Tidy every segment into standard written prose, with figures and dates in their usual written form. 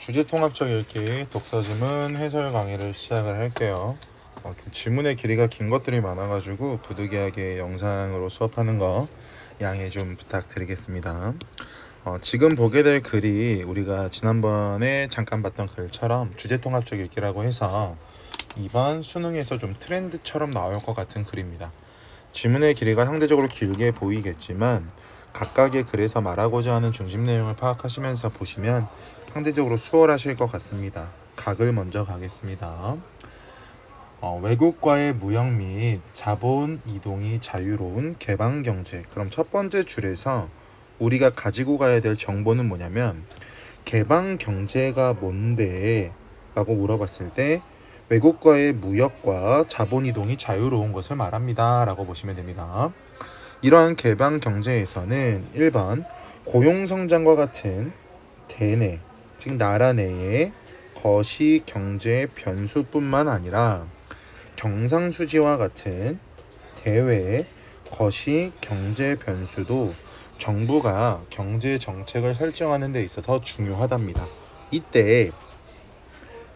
주제 통합적 읽기 독서지문 해설 강의를 시작을 할게요. 좀 지문의 길이가 긴 것들이 많아가지고 부득이하게 영상으로 수업하는 거 양해 좀 부탁드리겠습니다. 지금 보게 될 글이 우리가 지난번에 잠깐 봤던 글처럼 주제 통합적 읽기라고 해서 이번 수능에서 좀 트렌드처럼 나올 것 같은 글입니다. 지문의 길이가 상대적으로 길게 보이겠지만 각각의 글에서 말하고자 하는 중심 내용을 파악하시면서 보시면 상대적으로 수월하실 것 같습니다. 각을 먼저 가겠습니다. 외국과의 무역 및 자본 이동이 자유로운 개방 경제. 그럼 첫 번째 줄에서 우리가 가지고 가야 될 정보는 뭐냐면 개방 경제가 뭔데? 라고 물어봤을 때 외국과의 무역과 자본 이동이 자유로운 것을 말합니다. 라고 보시면 됩니다. 이러한 개방 경제에서는 1번 고용 성장과 같은 대내, 즉 나라 내의 거시 경제 변수뿐만 아니라 경상수지와 같은 대외 거시 경제 변수도 정부가 경제 정책을 설정하는 데 있어서 중요하답니다. 이때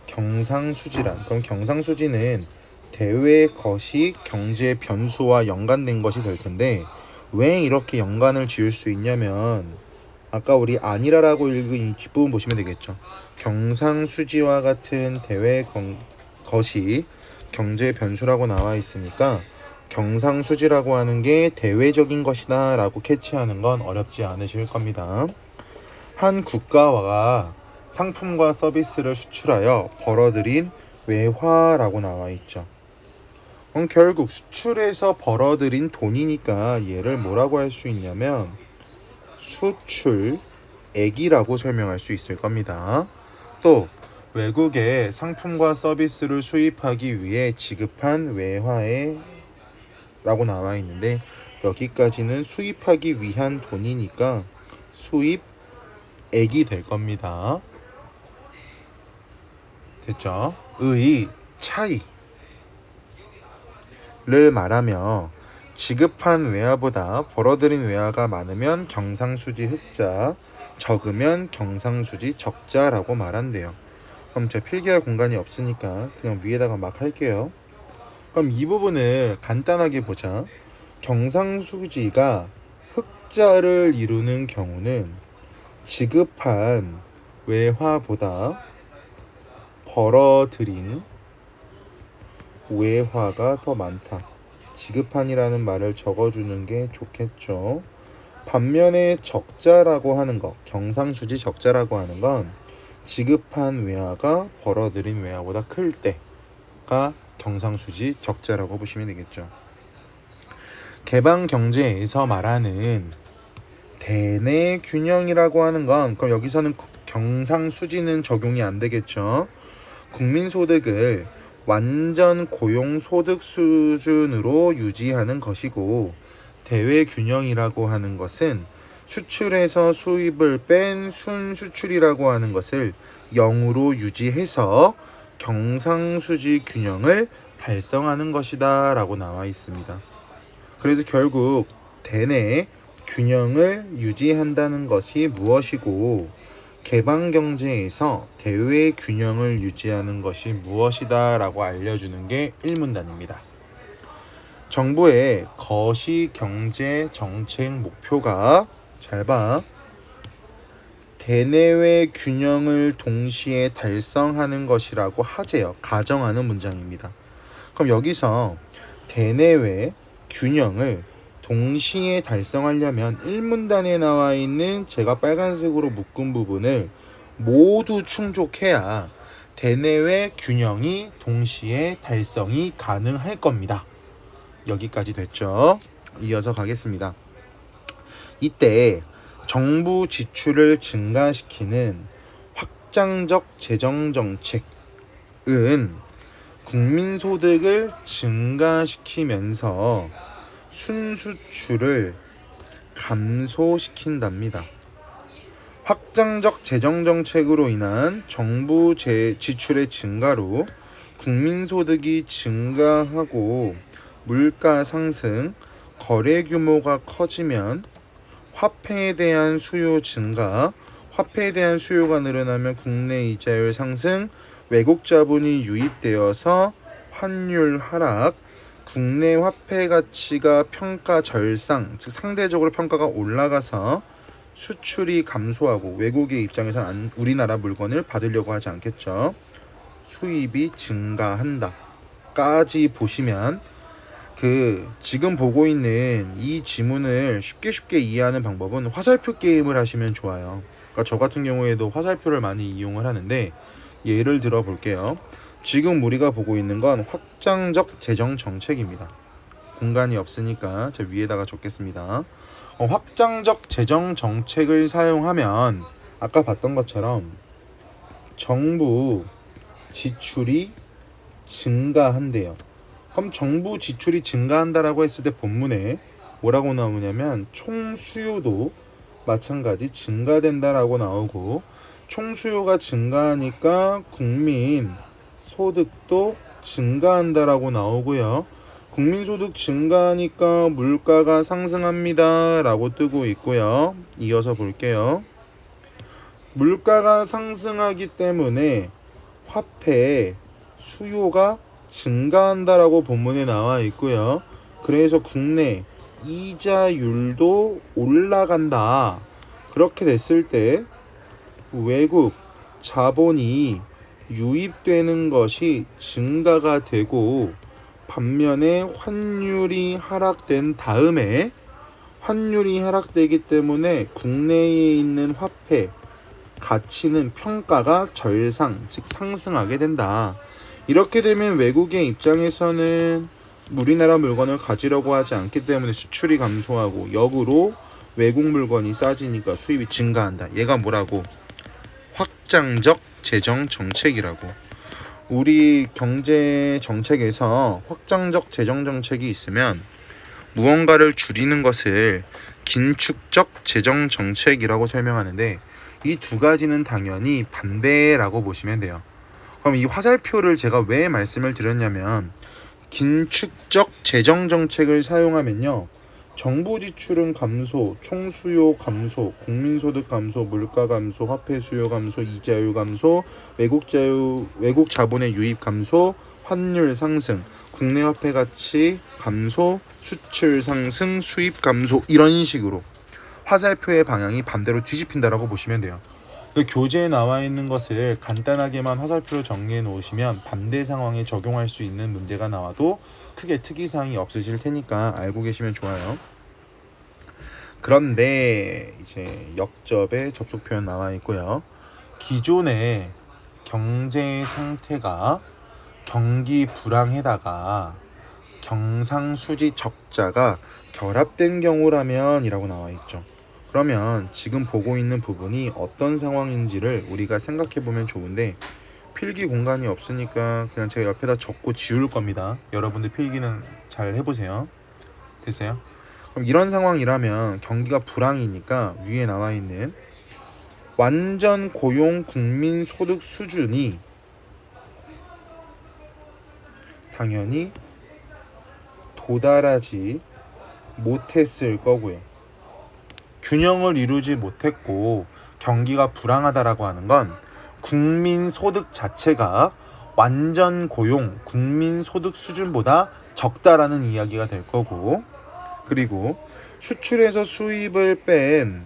경상수지란, 그럼 경상수지는 대외 거시 경제 변수와 연관된 것이 될 텐데 왜 이렇게 연관을 지을 수 있냐면 아까 우리 아니라라고 읽은 이 뒷부분 보시면 되겠죠. 경상수지와 같은 대외 거시 경제 변수라고 나와 있으니까 경상수지라고 하는 게 대외적인 것이다 라고 캐치하는 건 어렵지 않으실 겁니다. 한 국가가 상품과 서비스를 수출하여 벌어들인 외화라고 나와 있죠. 결국 수출해서 벌어들인 돈이니까 얘를 뭐라고 할 수 있냐면 수출액이라고 설명할 수 있을 겁니다. 또 외국에 상품과 서비스를 수입하기 위해 지급한 외화에 라고 나와 있는데 여기까지는 수입하기 위한 돈이니까 수입액이 될 겁니다. 됐죠? 의 차이를 말하며 지급한 외화보다 벌어들인 외화가 많으면 경상수지 흑자, 적으면 경상수지 적자라고 말한대요. 그럼 제가 필기할 공간이 없으니까 그냥 위에다가 막 할게요. 그럼 이 부분을 간단하게 보자. 경상수지가 흑자를 이루는 경우는 지급한 외화보다 벌어들인 외화가 더 많다. 지급한이라는 말을 적어주는 게 좋겠죠. 반면에 적자라고 하는 것, 경상수지 적자라고 하는 건 지급한 외화가 벌어들인 외화보다 클 때가 경상수지 적자라고 보시면 되겠죠. 개방 경제에서 말하는 대내 균형이라고 하는 건 그럼 여기서는 경상수지는 적용이 안 되겠죠. 국민소득을 완전 고용소득 수준으로 유지하는 것이고 대외 균형이라고 하는 것은 수출해서 수입을 뺀 순수출이라고 하는 것을 0으로 유지해서 경상수지 균형을 달성하는 것이다 라고 나와 있습니다. 그래서 결국 대내 균형을 유지한다는 것이 무엇이고 개방경제에서 대외 균형을 유지하는 것이 무엇이다 라고 알려주는 게 1문단입니다. 정부의 거시경제 정책 목표가 잘 봐. 대내외 균형을 동시에 달성하는 것이라고 하재요. 가정하는 문장입니다. 그럼 여기서 대내외 균형을 동시에 달성하려면 1문단에 나와 있는 제가 빨간색으로 묶은 부분을 모두 충족해야 대내외 균형이 동시에 달성이 가능할 겁니다. 여기까지 됐죠? 이어서 가겠습니다. 이때 정부 지출을 증가시키는 확장적 재정정책은 국민소득을 증가시키면서 순수출을 감소시킨답니다. 확장적 재정정책으로 인한 정부 지출의 증가로 국민소득이 증가하고 물가 상승, 거래 규모가 커지면 화폐에 대한 수요 증가, 화폐에 대한 수요가 늘어나면 국내 이자율 상승, 외국 자본이 유입되어서 환율 하락, 국내 화폐 가치가 평가 절상, 즉 상대적으로 평가가 올라가서 수출이 감소하고 외국의 입장에선 우리나라 물건을 받으려고 하지 않겠죠. 수입이 증가한다 까지 보시면 지금 보고 있는 이 지문을 쉽게 이해하는 방법은 화살표 게임을 하시면 좋아요. 그러니까 저 같은 경우에도 화살표를 많이 이용을 하는데 예를 들어 볼게요. 지금 우리가 보고 있는 건 확장적 재정 정책입니다. 공간이 없으니까 제 위에다가 적겠습니다. 확장적 재정 정책을 사용하면 아까 봤던 것처럼 정부 지출이 증가한대요. 그럼 정부 지출이 증가한다라고 했을 때 본문에 뭐라고 나오냐면 총수요도 마찬가지 증가된다라고 나오고, 총수요가 증가하니까 국민 소득도 증가한다라고 나오고요. 국민소득 증가하니까 물가가 상승합니다 라고 뜨고 있고요. 이어서 볼게요. 물가가 상승하기 때문에 화폐 수요가 증가한다라고 본문에 나와 있고요. 그래서 국내 이자율도 올라간다. 그렇게 됐을 때 외국 자본이 유입되는 것이 증가가 되고, 반면에 환율이 하락된 다음에 환율이 하락되기 때문에 국내에 있는 화폐 가치는 평가가 절상, 즉 상승하게 된다. 이렇게 되면 외국의 입장에서는 우리나라 물건을 가지려고 하지 않기 때문에 수출이 감소하고, 역으로 외국 물건이 싸지니까 수입이 증가한다. 얘가 뭐라고? 확장적 재정 정책이라고. 우리 경제 정책에서 확장적 재정 정책이 있으면 무언가를 줄이는 것을 긴축적 재정 정책이라고 설명하는데, 이 두 가지는 당연히 반대라고 보시면 돼요. 그럼 이 화살표를 제가 왜 말씀을 드렸냐면, 긴축적 재정 정책을 사용하면요, 정부 지출은 감소, 총수요 감소, 국민소득 감소, 물가 감소, 화폐 수요 감소, 이자율 감소, 외국 자본의 유입 감소, 환율 상승, 국내 화폐 가치 감소, 수출 상승, 수입 감소, 이런 식으로 화살표의 방향이 반대로 뒤집힌다라고 보시면 돼요. 교재에 나와 있는 것을 간단하게만 화살표로 정리해 놓으시면 반대 상황에 적용할 수 있는 문제가 나와도 크게 특이사항이 없으실 테니까 알고 계시면 좋아요. 그런데 이제 역접에 접속 표현 나와 있고요. 기존의 경제 상태가 경기 불황에다가 경상수지 적자가 결합된 경우라면 이라고 나와 있죠. 그러면 지금 보고 있는 부분이 어떤 상황인지를 우리가 생각해 보면 좋은데, 필기 공간이 없으니까 그냥 제가 옆에다 적고 지울 겁니다. 여러분들 필기는 잘 해보세요. 됐어요? 그럼 이런 상황이라면 경기가 불황이니까 위에 나와 있는 완전 고용 국민 소득 수준이 당연히 도달하지 못했을 거고요. 균형을 이루지 못했고 경기가 불황하다라고 하는 건 국민 소득 자체가 완전 고용 국민 소득 수준보다 적다라는 이야기가 될 거고, 그리고 수출에서 수입을 뺀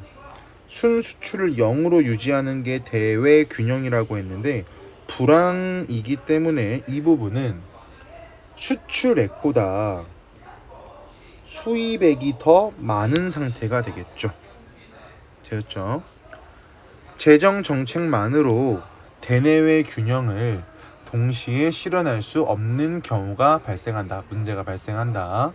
순수출을 0으로 유지하는 게 대외 균형이라고 했는데, 불황이기 때문에 이 부분은 수출액보다 수입액이 더 많은 상태가 되겠죠. 되었죠? 재정 정책만으로 대내외 균형을 동시에 실현할 수 없는 경우가 발생한다. 문제가 발생한다.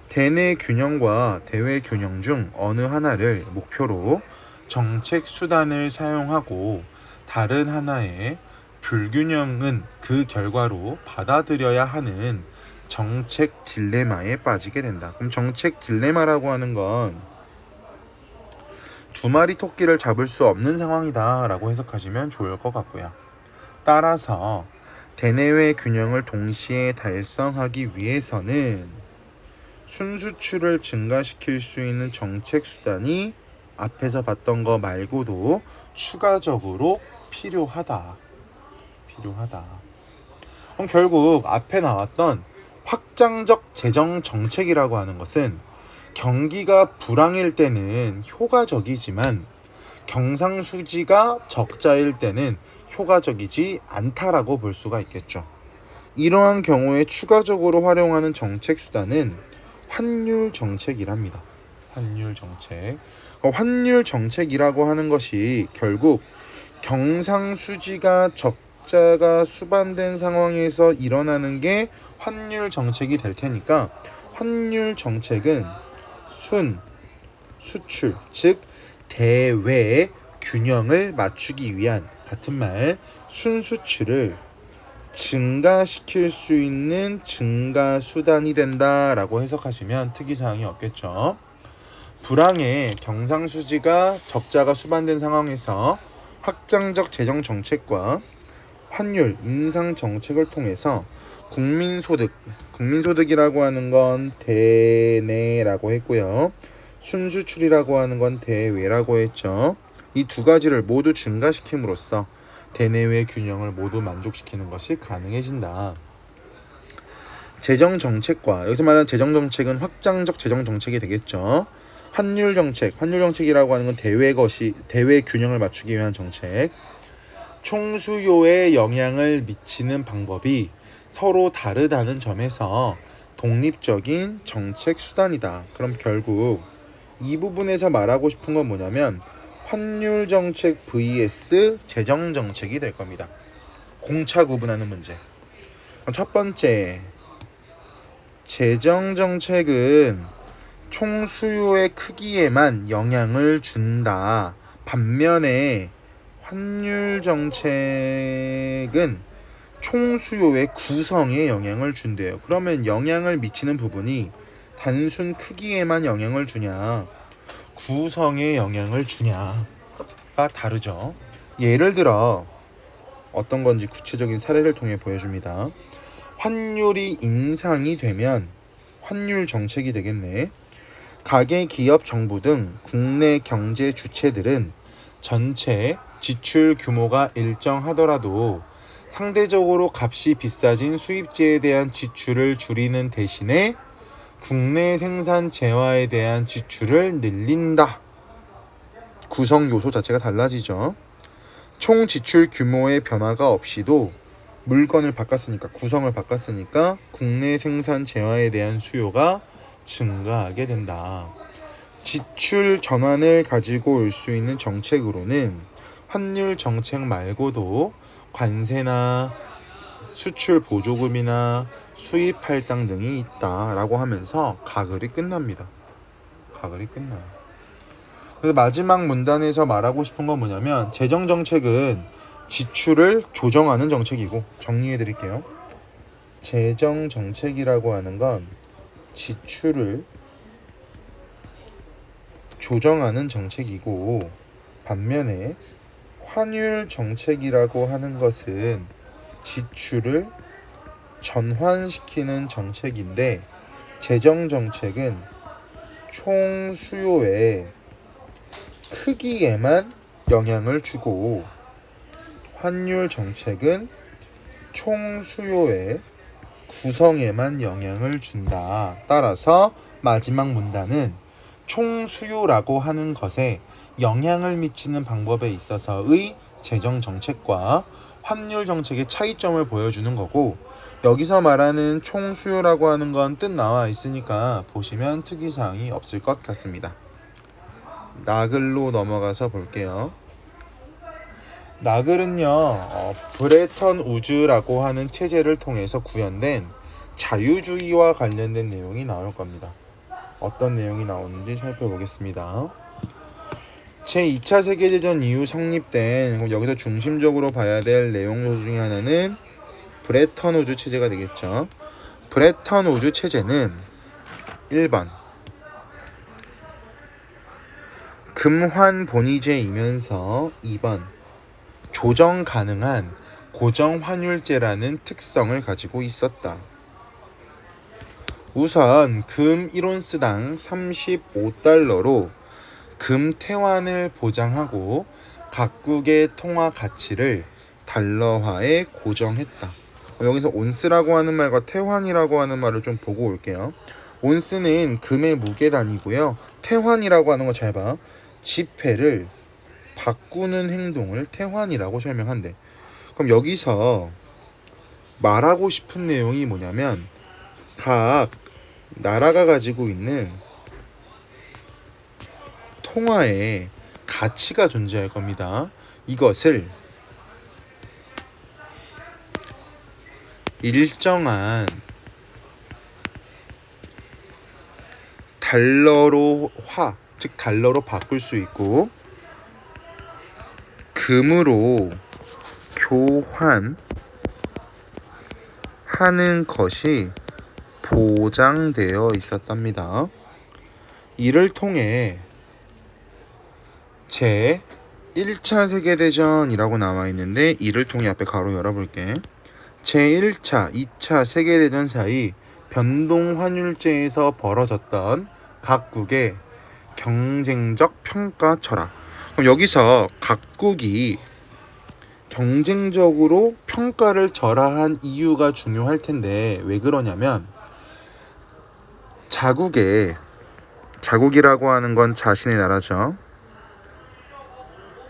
대내 균형과 대외 균형 중 어느 하나를 목표로 정책 수단을 사용하고 다른 하나의 불균형은 그 결과로 받아들여야 하는 정책 딜레마에 빠지게 된다. 그럼 정책 딜레마라고 하는 건 두 마리 토끼를 잡을 수 없는 상황이다 라고 해석하시면 좋을 것 같고요. 따라서 대내외 균형을 동시에 달성하기 위해서는 순수출을 증가시킬 수 있는 정책 수단이 앞에서 봤던 거 말고도 추가적으로 필요하다. 그럼 결국 앞에 나왔던 확장적 재정 정책이라고 하는 것은 경기가 불황일 때는 효과적이지만 경상수지가 적자일 때는 효과적이지 않다라고 볼 수가 있겠죠. 이러한 경우에 추가적으로 활용하는 정책 수단은 환율 정책이랍니다. 환율 정책. 환율 정책이라고 하는 것이 결국 경상수지가 적자가 수반된 상황에서 일어나는 게 환율 정책이 될 테니까 환율 정책은 수출, 즉 대외 균형을 맞추기 위한, 같은 말 순수출을 증가시킬 수 있는 증가 수단이 된다라고 해석하시면 특이사항이 없겠죠. 불황에 경상수지가 적자가 수반된 상황에서 확장적 재정 정책과 환율 인상 정책을 통해서 국민소득이라고 하는 건 대내라고 했고요. 순수출이라고 하는 건 대외라고 했죠. 이 두 가지를 모두 증가시킴으로써 대내외 균형을 모두 만족시키는 것이 가능해진다. 재정정책과, 여기서 말하는 재정정책은 확장적 재정정책이 되겠죠. 환율정책이라고 하는 건 대외 균형을 맞추기 위한 정책. 총수요에 영향을 미치는 방법이 서로 다르다는 점에서 독립적인 정책 수단이다. 그럼 결국 이 부분에서 말하고 싶은 건 뭐냐면 환율 정책 vs 재정 정책이 될 겁니다. 공차 구분하는 문제. 첫 번째, 재정 정책은 총 수요의 크기에만 영향을 준다. 반면에 환율 정책은 총 수요의 구성에 영향을 준대요. 그러면 영향을 미치는 부분이 단순 크기에만 영향을 주냐, 구성에 영향을 주냐가 다르죠. 예를 들어 어떤 건지 구체적인 사례를 통해 보여줍니다. 환율이 인상이 되면 환율 정책이 되겠네. 가계, 기업, 정부 등 국내 경제 주체들은 전체 지출 규모가 일정하더라도 상대적으로 값이 비싸진 수입지에 대한 지출을 줄이는 대신에 국내 생산 재화에 대한 지출을 늘린다. 구성 요소 자체가 달라지죠. 총 지출 규모의 변화가 없이도 물건을 바꿨으니까, 구성을 바꿨으니까 국내 생산 재화에 대한 수요가 증가하게 된다. 지출 전환을 가지고 올 수 있는 정책으로는 환율 정책 말고도 관세나 수출 보조금이나 수입 할당 등이 있다라고 하면서 가글이 끝납니다. 그래서 마지막 문단에서 말하고 싶은 건 뭐냐면 재정 정책은 지출을 조정하는 정책이고, 정리해 드릴게요. 재정 정책이라고 하는 건 지출을 조정하는 정책이고, 반면에 환율 정책이라고 하는 것은 지출을 전환시키는 정책인데, 재정 정책은 총 수요의 크기에만 영향을 주고 환율 정책은 총 수요의 구성에만 영향을 준다. 따라서 마지막 문단은 총 수요라고 하는 것에 영향을 미치는 방법에 있어서의 재정 정책과 환율 정책의 차이점을 보여주는 거고, 여기서 말하는 총 수요라고 하는 건 뜻 나와 있으니까 보시면 특이사항이 없을 것 같습니다. 나글로 넘어가서 볼게요. 나글은요, 브레턴 우즈라고 하는 체제를 통해서 구현된 자유주의와 관련된 내용이 나올 겁니다. 어떤 내용이 나오는지 살펴보겠습니다. 제2차 세계대전 이후 성립된, 여기서 중심적으로 봐야 될 내용 요소 중에 하나는 브레턴 우즈 체제가 되겠죠. 브레턴 우즈 체제는 1번 금환 본위제이면서 2번 조정 가능한 고정 환율제라는 특성을 가지고 있었다. 우선 금 1온스당 35달러로 금 태환을 보장하고 각국의 통화 가치를 달러화에 고정했다. 여기서 온스라고 하는 말과 태환이라고 하는 말을 좀 보고 올게요. 온스는 금의 무게 단위고요. 태환이라고 하는 거 잘 봐. 지폐를 바꾸는 행동을 태환이라고 설명한대. 그럼 여기서 말하고 싶은 내용이 뭐냐면 각 나라가 가지고 있는 통화에 가치가 존재할 겁니다. 이것을 일정한 달러로화, 즉 달러로 바꿀 수 있고 금으로 교환하는 것이 보장되어 있었답니다. 이를 통해 제 1차 세계대전이라고 나와 있는데 이를 통해 앞에 가로 열어볼게. 제1차, 2차 세계대전 사이 변동환율제에서 벌어졌던 각국의 경쟁적 평가 철학. 그럼 여기서 각국이 경쟁적으로 평가를 절하한 이유가 중요할 텐데 왜 그러냐면 자국이라고 하는 건 자신의 나라죠.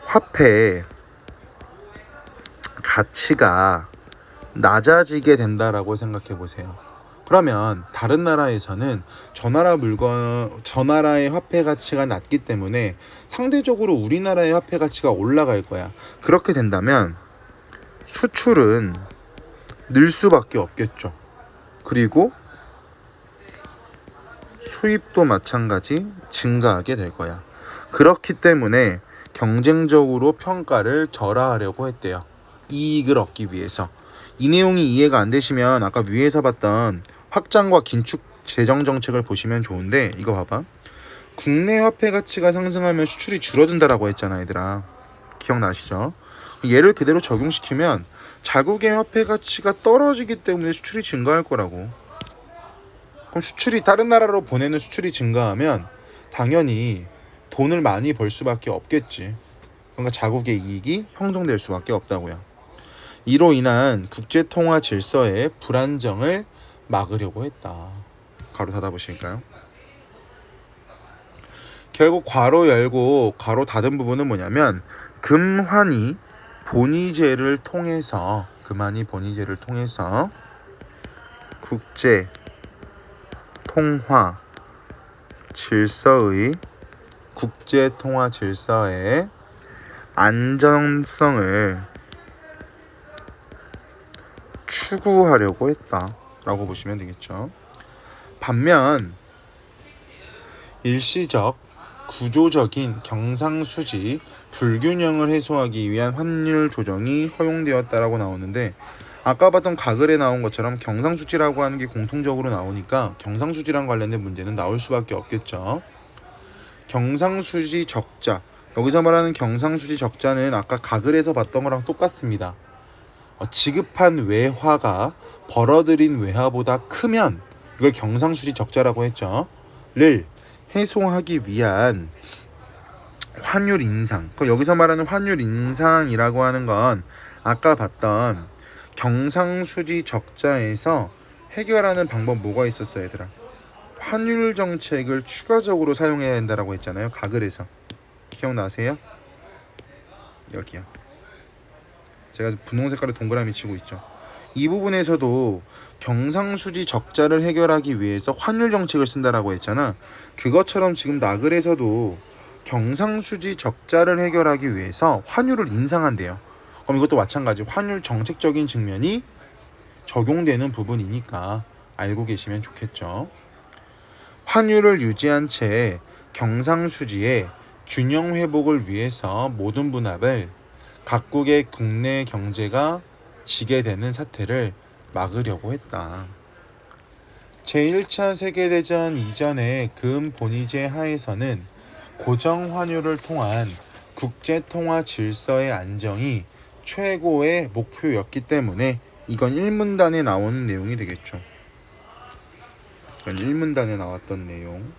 화폐의 가치가 낮아지게 된다라고 생각해 보세요. 그러면 다른 나라에서는 저 나라의 화폐 가치가 낮기 때문에 상대적으로 우리나라의 화폐 가치가 올라갈 거야. 그렇게 된다면 수출은 늘 수밖에 없겠죠. 그리고 수입도 마찬가지 증가하게 될 거야. 그렇기 때문에 경쟁적으로 평가를 절하하려고 했대요. 이익을 얻기 위해서. 이 내용이 이해가 안 되시면 아까 위에서 봤던 확장과 긴축 재정 정책을 보시면 좋은데 이거 봐봐. 국내 화폐 가치가 상승하면 수출이 줄어든다라고 했잖아, 얘들아. 기억나시죠? 얘를 그대로 적용시키면 자국의 화폐 가치가 떨어지기 때문에 수출이 증가할 거라고. 그럼 수출이 다른 나라로 보내는 수출이 증가하면 당연히 돈을 많이 벌 수밖에 없겠지. 그러니까 자국의 이익이 형성될 수밖에 없다고요. 이로 인한 국제통화 질서의 불안정을 막으려고 했다. 가로 닫아보실까요? 결국 괄호 열고 가로 닫은 부분은 뭐냐면 금환이 본위제를 통해서 국제 통화 질서의 안정성을 추구하려고 했다라고 보시면 되겠죠. 반면 일시적 구조적인 경상수지 불균형을 해소하기 위한 환율 조정이 허용되었다라고 나오는데 아까 봤던 가글에 나온 것처럼 경상수지라고 하는 게 공통적으로 나오니까 경상수지랑 관련된 문제는 나올 수밖에 없겠죠. 경상수지 적자, 여기서 말하는 경상수지 적자는 아까 가글에서 봤던 거랑 똑같습니다. 지급한 외화가 벌어들인 외화보다 크면 이걸 경상수지 적자라고 했죠. 를 해소하기 위한 환율 인상. 여기서 말하는 환율 인상이라고 하는 건 아까 봤던 경상수지 적자에서 해결하는 방법 뭐가 있었어요, 얘들아? 환율 정책을 추가적으로 사용해야 한다라고 했잖아요. 가글에서. 기억나세요? 여기요. 제가 분홍 색깔의 동그라미 치고 있죠. 이 부분에서도 경상수지 적자를 해결하기 위해서 환율 정책을 쓴다라고 했잖아. 그것처럼 지금 나글에서도 경상수지 적자를 해결하기 위해서 환율을 인상한대요. 그럼 이것도 마찬가지 환율 정책적인 측면이 적용되는 부분이니까 알고 계시면 좋겠죠. 환율을 유지한 채 경상수지의 균형 회복을 위해서 모든 분압을 각국의 국내 경제가 지게 되는 사태를 막으려고 했다. 제1차 세계대전 이전의 금 본위제 하에서는 고정 환율을 통한 국제통화 질서의 안정이 최고의 목표였기 때문에 이건 1문단에 나오는 내용이 되겠죠. 이건 1문단에 나왔던 내용.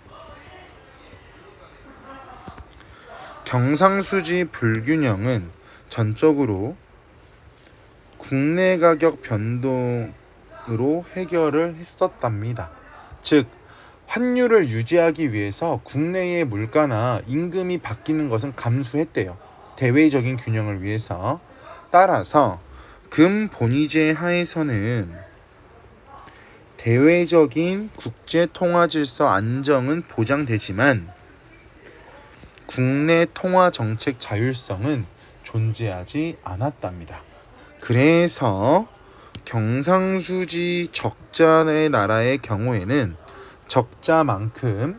경상수지 불균형은 전적으로 국내 가격 변동으로 해결을 했었답니다. 즉 환율을 유지하기 위해서 국내의 물가나 임금이 바뀌는 것은 감수했대요. 대외적인 균형을 위해서. 따라서 금 본위제 하에서는 대외적인 국제 통화 질서 안정은 보장되지만 국내 통화 정책 자율성은 존재하지 않았답니다. 그래서 경상수지 적자의 나라의 경우에는 적자만큼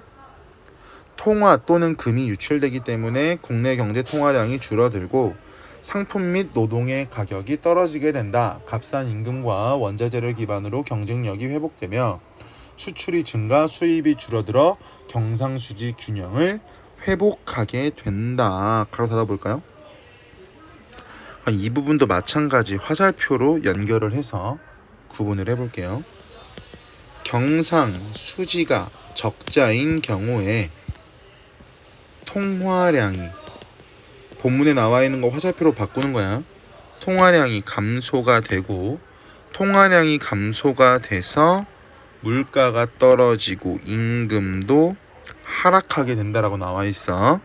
통화 또는 금이 유출되기 때문에 국내 경제 통화량이 줄어들고 상품 및 노동의 가격이 떨어지게 된다. 값싼 임금과 원자재를 기반으로 경쟁력이 회복되며 수출이 증가, 수입이 줄어들어 경상수지 균형을 회복하게 된다. 가로 닫아볼까요? 이 부분도 마찬가지 화살표로 연결을 해서 구분을 해볼게요. 경상수지가 적자인 경우에 통화량이 본문에 나와 있는 거 화살표로 바꾸는 거야. 통화량이 감소가 되고 통화량이 감소가 돼서 물가가 떨어지고 임금도 하락하게 된다라고 나와 있어.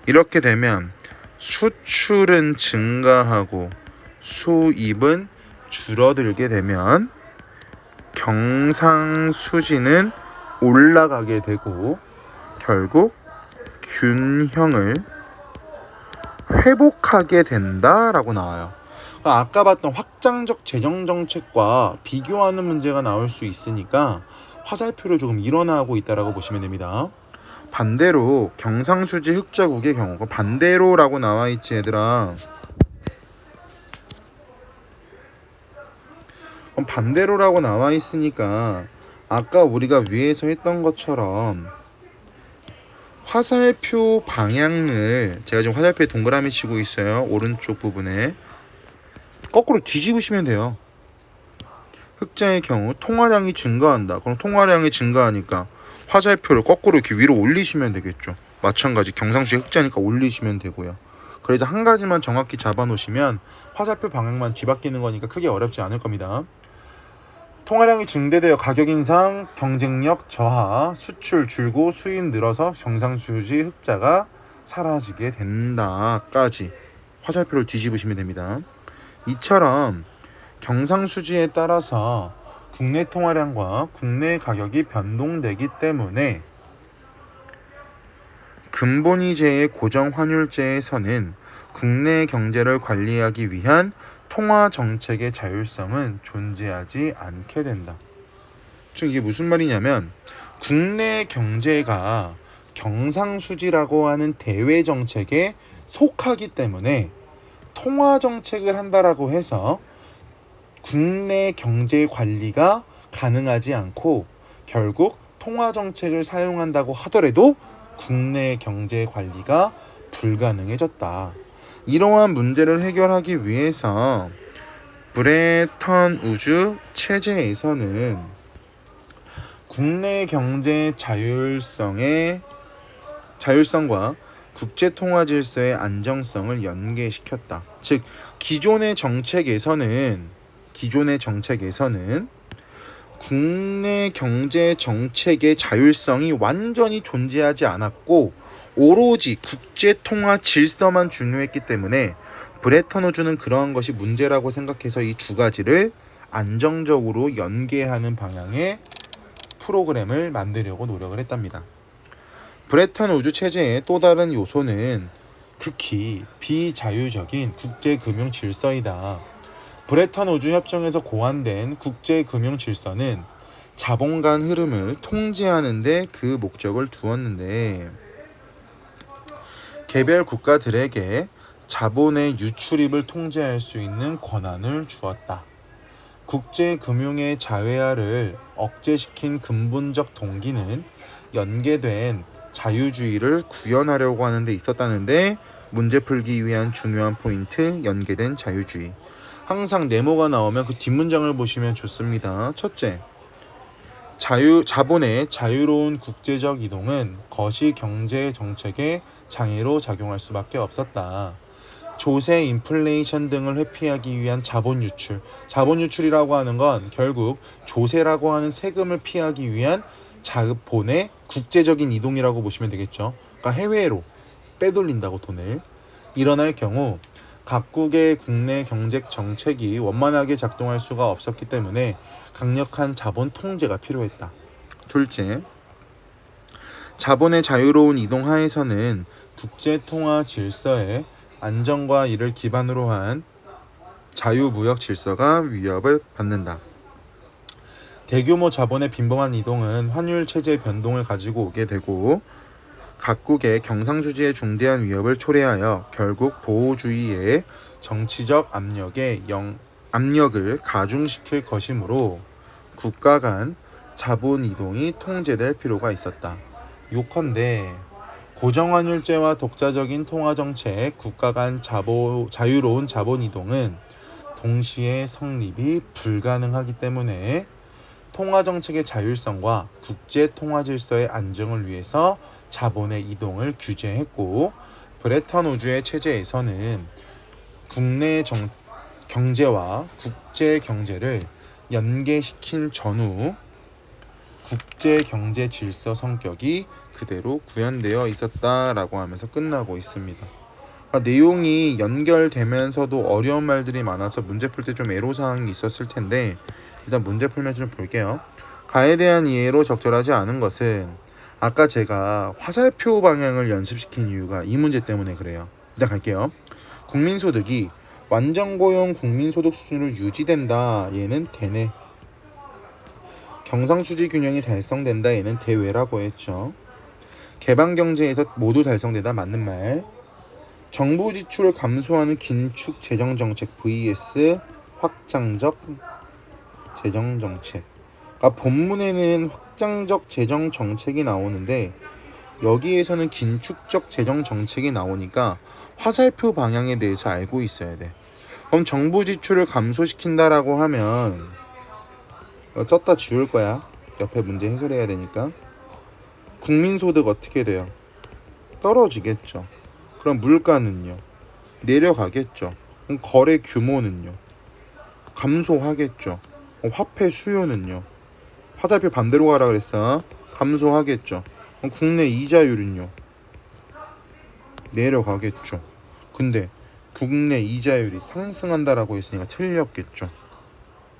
이렇게 되면 수출은 증가하고 수입은 줄어들게 되면 경상수지는 올라가게 되고 결국 균형을 회복하게 된다라고 나와요. 아까 봤던 확장적 재정정책과 비교하는 문제가 나올 수 있으니까 화살표를 조금 일어나고 있다라고 보시면 됩니다. 반대로 경상수지 흑자국의 경우가 반대로라고 나와 있지 얘들아. 반대로라고 나와 있으니까 아까 우리가 위에서 했던 것처럼 화살표 방향을 제가 지금 화살표에 동그라미 치고 있어요. 오른쪽 부분에 거꾸로 뒤집으시면 돼요. 흑자의 경우 통화량이 증가한다. 그럼 통화량이 증가하니까 화살표를 거꾸로 이렇게 위로 올리시면 되겠죠. 마찬가지 경상수지 흑자니까 올리시면 되고요. 그래서 한 가지만 정확히 잡아 놓으시면 화살표 방향만 뒤바뀌는 거니까 크게 어렵지 않을 겁니다. 통화량이 증대되어 가격 인상, 경쟁력 저하, 수출 줄고 수입 늘어서 경상수지 흑자가 사라지게 된다까지 화살표를 뒤집으시면 됩니다. 이처럼 경상수지에 따라서 국내 통화량과 국내 가격이 변동되기 때문에 근본위제의 고정환율제에서는 국내 경제를 관리하기 위한 통화 정책의 자율성은 존재하지 않게 된다. 즉 이게 무슨 말이냐면 국내 경제가 경상수지라고 하는 대외 정책에 속하기 때문에 통화 정책을 한다라고 해서 국내 경제 관리가 가능하지 않고 결국 통화 정책을 사용한다고 하더라도 국내 경제 관리가 불가능해졌다. 이러한 문제를 해결하기 위해서 브레턴 우즈 체제에서는 국내 경제 자율성과 국제 통화 질서의 안정성을 연계시켰다. 즉 기존의 정책에서는 국내 경제 정책의 자율성이 완전히 존재하지 않았고 오로지 국제 통화 질서만 중요했기 때문에 브레턴 우즈는 그러한 것이 문제라고 생각해서 이 두 가지를 안정적으로 연계하는 방향의 프로그램을 만들려고 노력을 했답니다. 브레턴 우즈 체제의 또 다른 요소는 극히 비자유적인 국제금융 질서이다. 브레턴 우즈 협정에서 고안된 국제금융 질서는 자본 간 흐름을 통제하는 데 그 목적을 두었는데 개별 국가들에게 자본의 유출입을 통제할 수 있는 권한을 주었다. 국제금융의 자회화를 억제시킨 근본적 동기는 연계된 자유주의를 구현하려고 하는 데 있었다는데 문제 풀기 위한 중요한 포인트, 연계된 자유주의. 항상 네모가 나오면 그 뒷문장을 보시면 좋습니다. 첫째, 자본의 자유로운 국제적 이동은 거시 경제 정책의 장애로 작용할 수밖에 없었다. 조세, 인플레이션 등을 회피하기 위한 자본 유출. 자본 유출이라고 하는 건 결국 조세라고 하는 세금을 피하기 위한 자본의 국제적인 이동이라고 보시면 되겠죠. 그러니까 해외로 빼돌린다고 돈을. 일어날 경우 각국의 국내 경제 정책이 원만하게 작동할 수가 없었기 때문에 강력한 자본 통제가 필요했다. 둘째, 자본의 자유로운 이동 하에서는 국제통화 질서의 안정과 이를 기반으로 한 자유무역 질서가 위협을 받는다. 대규모 자본의 빈번한 이동은 환율 체제 변동을 가지고 오게 되고 각국의 경상수지에 중대한 위협을 초래하여 결국 보호주의의 정치적 압력을 가중시킬 것이므로 국가 간 자본 이동이 통제될 필요가 있었다. 요컨대 고정환율제와 독자적인 통화정책, 국가 간 자유로운 자본 이동은 동시에 성립이 불가능하기 때문에 통화정책의 자율성과 국제통화질서의 안정을 위해서 자본의 이동을 규제했고, 브레턴 우주의 체제에서는 국내 경제와 국제 경제를 연계시킨 전후 국제 경제 질서 성격이 그대로 구현되어 있었다라고 하면서 끝나고 있습니다. 내용이 연결되면서도 어려운 말들이 많아서 문제 풀 때 좀 애로사항이 있었을 텐데 일단 문제 풀면서 좀 볼게요. 가에 대한 이해로 적절하지 않은 것은 아까 제가 화살표 방향을 연습시킨 이유가 이 문제 때문에 그래요. 일단 갈게요. 국민소득이 완전고용 국민소득 수준으로 유지된다. 얘는 되네. 경상수지 균형이 달성된다. 얘는 대외라고 했죠. 개방경제에서 모두 달성되다. 맞는 말. 정부 지출을 감소하는 긴축 재정정책 vs 확장적 재정정책. 본문에는 확장적 재정정책이 나오는데 여기에서는 긴축적 재정정책이 나오니까 화살표 방향에 대해서 알고 있어야 돼. 그럼 정부 지출을 감소시킨다라고 하면 쪘다 지울 거야. 옆에 문제 해설해야 되니까. 국민소득 어떻게 돼요? 떨어지겠죠. 그럼 물가는요? 내려가겠죠. 그럼 거래 규모는요? 감소하겠죠. 화폐 수요는요? 화살표 반대로 가라 그랬어. 감소하겠죠. 그럼 국내 이자율은요? 내려가겠죠. 근데 국내 이자율이 상승한다라고 했으니까 틀렸겠죠.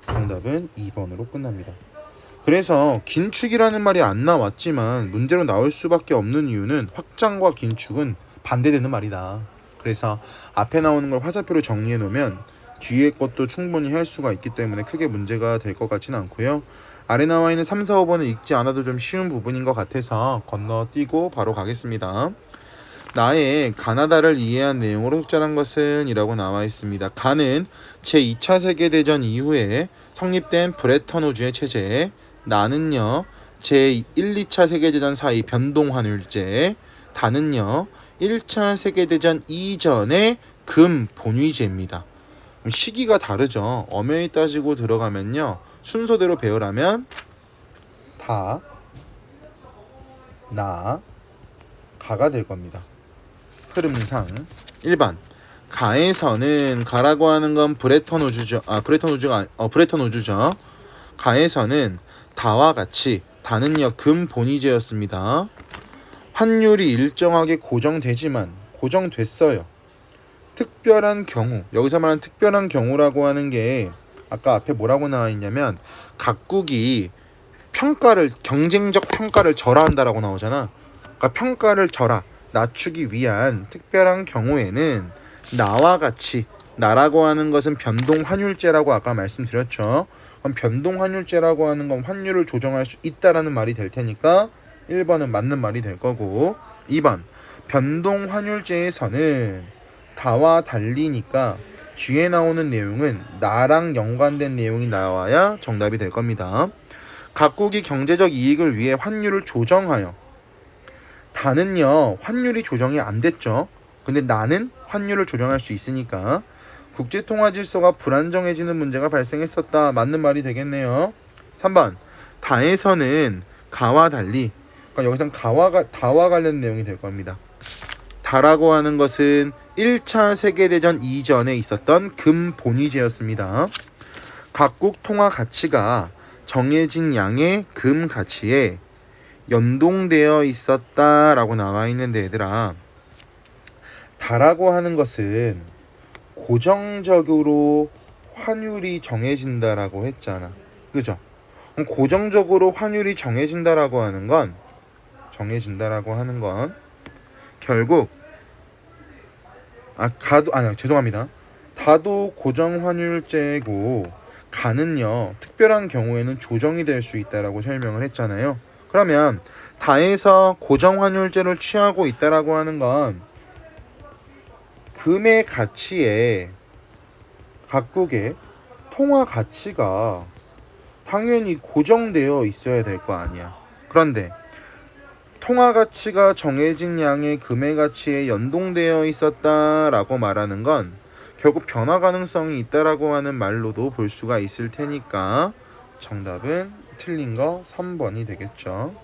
정답은 2번으로 끝납니다. 그래서 긴축이라는 말이 안 나왔지만 문제로 나올 수밖에 없는 이유는 확장과 긴축은 반대되는 말이다. 그래서 앞에 나오는 걸 화살표로 정리해 놓으면 뒤에 것도 충분히 할 수가 있기 때문에 크게 문제가 될 것 같지는 않고요. 아래 나와 있는 3, 4, 5번은 읽지 않아도 좀 쉬운 부분인 것 같아서 건너뛰고 바로 가겠습니다. 나의 가나다를 이해한 내용으로 적절한 것은 이라고 나와 있습니다. 가는 제2차 세계대전 이후에 성립된 브레턴 우주의 체제, 나는요 제1, 2차 세계대전 사이 변동환율제, 다는요 1차 세계대전 이전의 금 본위제입니다. 시기가 다르죠. 엄연히 따지고 들어가면요 순서대로 배열하면 다, 나, 가가 될 겁니다. 흐름상 1번 가에서는 가라고 하는 건 브레턴 우주죠. 브레턴 우주죠. 가에서는 다와 같이 다는요 금 본위제였습니다. 환율이 일정하게 고정되지만 고정됐어요. 특별한 경우, 여기서 말하는 특별한 경우라고 하는 게 아까 앞에 뭐라고 나와 있냐면 각국이 경쟁적 평가를 절하한다라고 나오잖아. 그러니까 평가를 낮추기 위한 특별한 경우에는 나와 같이, 나라고 하는 것은 변동환율제라고 아까 말씀드렸죠. 그럼 변동환율제라고 하는 건 환율을 조정할 수 있다라는 말이 될 테니까 1번은 맞는 말이 될 거고, 2번 변동환율제에서는 다와 달리니까 뒤에 나오는 내용은 나랑 연관된 내용이 나와야 정답이 될 겁니다. 각국이 경제적 이익을 위해 환율을 조정하여, 다는요 환율이 조정이 안 됐죠. 근데 나는 환율을 조정할 수 있으니까 국제통화질서가 불안정해지는 문제가 발생했었다. 맞는 말이 되겠네요. 3번 다에서는 가와 달리, 그러니까 여기서는 다와 관련 내용이 될 겁니다. 다라고 하는 것은 1차 세계대전 이전에 있었던 금본위제였습니다. 각국 통화 가치가 정해진 양의 금 가치에 연동되어 있었다라고 나와 있는데, 얘들아, 다라고 하는 것은 고정적으로 환율이 정해진다라고 했잖아. 그죠? 그럼 고정적으로 환율이 정해진다라고 하는 건 결국 죄송합니다. 다도 고정 환율제고 가는요, 특별한 경우에는 조정이 될 수 있다라고 설명을 했잖아요. 그러면 다에서 고정 환율제를 취하고 있다라고 하는 건 금의 가치에 각국의 통화 가치가 당연히 고정되어 있어야 될 거 아니야. 그런데 통화 가치가 정해진 양의 금의 가치에 연동되어 있었다라고 말하는 건 결국 변화 가능성이 있다라고 하는 말로도 볼 수가 있을 테니까 정답은 틀린 거 3번이 되겠죠.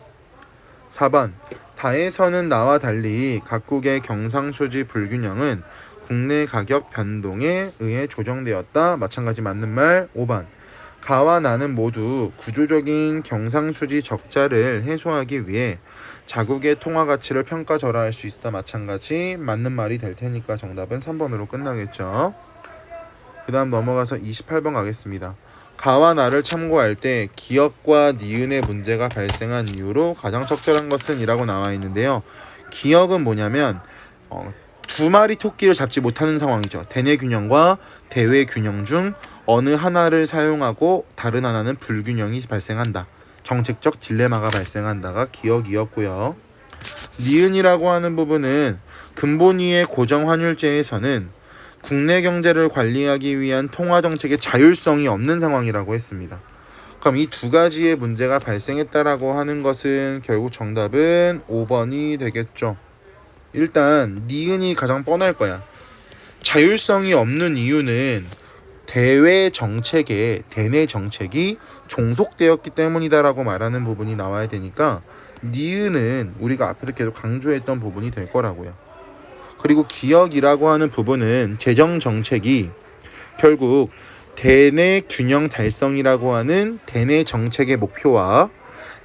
4번, 다에서는 나와 달리 각국의 경상수지 불균형은 국내 가격 변동에 의해 조정되었다. 마찬가지 맞는 말. 5번, 가와 나는 모두 구조적인 경상수지 적자를 해소하기 위해 자국의 통화 가치를 평가절하할 수 있다. 마찬가지 맞는 말이 될 테니까 정답은 3번으로 끝나겠죠. 그 다음 넘어가서 28번 가겠습니다. 가와 나를 참고할 때 기역과 니은의 문제가 발생한 이유로 가장 적절한 것은 이라고 나와 있는데요. 기역은 뭐냐면 두 마리 토끼를 잡지 못하는 상황이죠. 대내 균형과 대외 균형 중 어느 하나를 사용하고 다른 하나는 불균형이 발생한다. 정책적 딜레마가 발생한다가 기역이었고요. 니은이라고 하는 부분은 근본위의 고정 환율제에서는 국내 경제를 관리하기 위한 통화 정책의 자율성이 없는 상황이라고 했습니다. 그럼 이 두 가지의 문제가 발생했다라고 하는 것은 결국 정답은 5번이 되겠죠. 일단 니은이 가장 뻔할 거야. 자율성이 없는 이유는 대외 정책에 대내 정책이 종속되었기 때문이다라고 말하는 부분이 나와야 되니까 니은은 우리가 앞에도 계속 강조했던 부분이 될 거라고요. 그리고 기역이라고 하는 부분은 재정 정책이 결국 대내 균형 달성이라고 하는 대내 정책의 목표와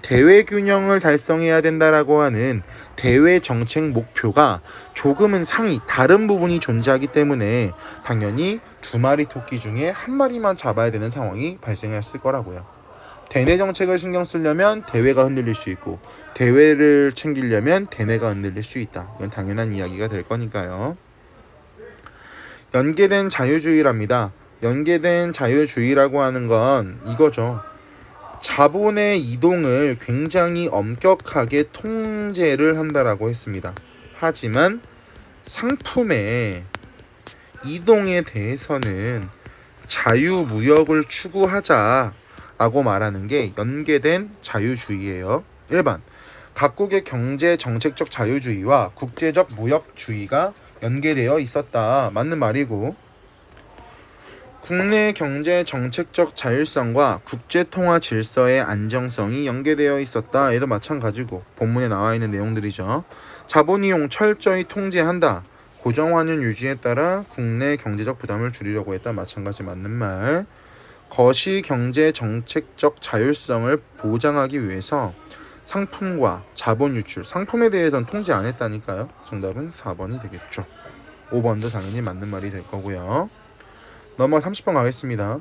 대외 균형을 달성해야 된다라고 하는 대외 정책 목표가 조금은 다른 부분이 존재하기 때문에 당연히 두 마리 토끼 중에 한 마리만 잡아야 되는 상황이 발생했을 거라고요. 대내 정책을 신경 쓰려면 대외가 흔들릴 수 있고 대외를 챙기려면 대내가 흔들릴 수 있다. 이건 당연한 이야기가 될 거니까요. 연계된 자유주의랍니다. 연계된 자유주의라고 하는 건 이거죠. 자본의 이동을 굉장히 엄격하게 통제를 한다라고 했습니다. 하지만 상품의 이동에 대해서는 자유무역을 추구하자라고 말하는 게 연계된 자유주의예요. 1번, 각국의 경제 정책적 자유주의와 국제적 무역주의가 연계되어 있었다. 맞는 말이고, 국내 경제 정책적 자율성과 국제통화 질서의 안정성이 연계되어 있었다. 얘도 마찬가지고 본문에 나와 있는 내용들이죠. 자본이용 철저히 통제한다. 고정환율 유지에 따라 국내 경제적 부담을 줄이려고 했다. 마찬가지 맞는 말. 거시 경제 정책적 자율성을 보장하기 위해서 상품과 자본 유출, 상품에 대해서는 통제 안 했다니까요. 정답은 4번이 되겠죠. 5번도 당연히 맞는 말이 될 거고요. 넘어가 30번 가겠습니다.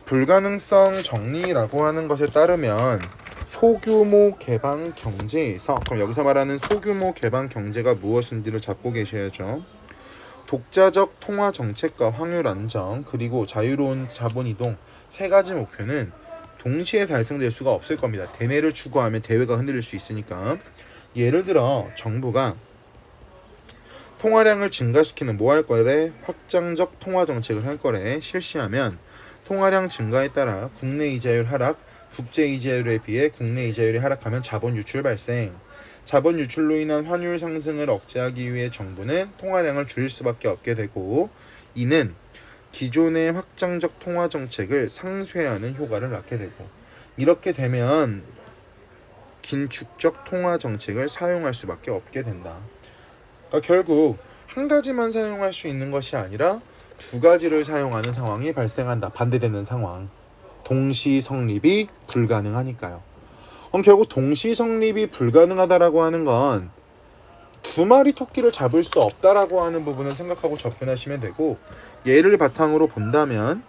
불가능성 정리라고 하는 것에 따르면 소규모 개방 경제에서, 그럼 여기서 말하는 소규모 개방 경제가 무엇인지를 잡고 계셔야죠. 독자적 통화 정책과 환율 안정, 그리고 자유로운 자본 이동, 세 가지 목표는 동시에 달성될 수가 없을 겁니다. 대내를 추구하면 대외가 흔들릴 수 있으니까. 예를 들어 정부가 통화량을 증가시키는 뭐 할 거래? 확장적 통화 정책을 할 거래. 실시하면 통화량 증가에 따라 국내 이자율 하락, 국제 이자율에 비해 국내 이자율이 하락하면 자본 유출 발생. 자본 유출로 인한 환율 상승을 억제하기 위해 정부는 통화량을 줄일 수밖에 없게 되고, 이는 기존의 확장적 통화 정책을 상쇄하는 효과를 낳게 되고, 이렇게 되면 긴축적 통화 정책을 사용할 수밖에 없게 된다. 그러니까 결국 한 가지만 사용할 수 있는 것이 아니라 두 가지를 사용하는 상황이 발생한다. 반대되는 상황. 동시 성립이 불가능하니까요. 그럼 결국 동시 성립이 불가능하다라고 하는 건 두 마리 토끼를 잡을 수 없다라고 하는 부분을 생각하고 접근하시면 되고, 예를 바탕으로 본다면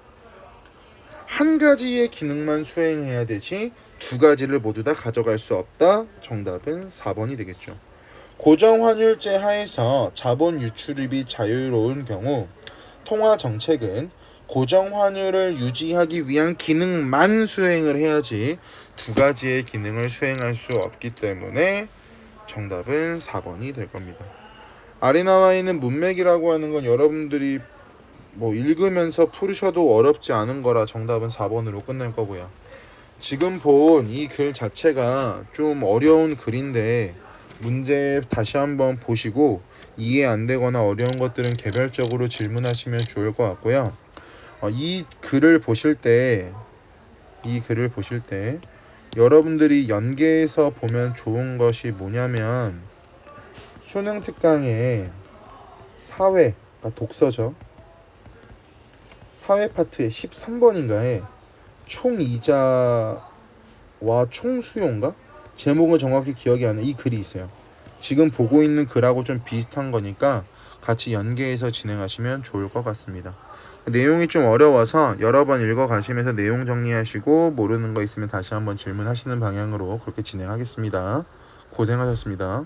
한 가지의 기능만 수행해야 되지 두 가지를 모두 다 가져갈 수 없다. 정답은 4번이 되겠죠. 고정환율제 하에서 자본 유출입이 자유로운 경우 통화 정책은 고정환율을 유지하기 위한 기능만 수행을 해야지 두 가지의 기능을 수행할 수 없기 때문에 정답은 4번이 될 겁니다. 아래 나와 있는 문맥이라고 하는 건 여러분들이 뭐 읽으면서 풀으셔도 어렵지 않은 거라 정답은 4번으로 끝낼 거고요. 지금 본 이 글 자체가 좀 어려운 글인데 문제 다시 한번 보시고 이해 안 되거나 어려운 것들은 개별적으로 질문하시면 좋을 것 같고요. 이 글을 보실 때 여러분들이 연계해서 보면 좋은 것이 뭐냐면 수능 특강에 사회, 독서죠. 사회 파트의 13번인가에 총이자와 총수요인가? 제목은 정확히 기억이 안 나. 이 글이 있어요. 지금 보고 있는 글하고 좀 비슷한 거니까 같이 연계해서 진행하시면 좋을 것 같습니다. 내용이 좀 어려워서 여러 번 읽어가시면서 내용 정리하시고 모르는 거 있으면 다시 한번 질문하시는 방향으로 그렇게 진행하겠습니다. 고생하셨습니다.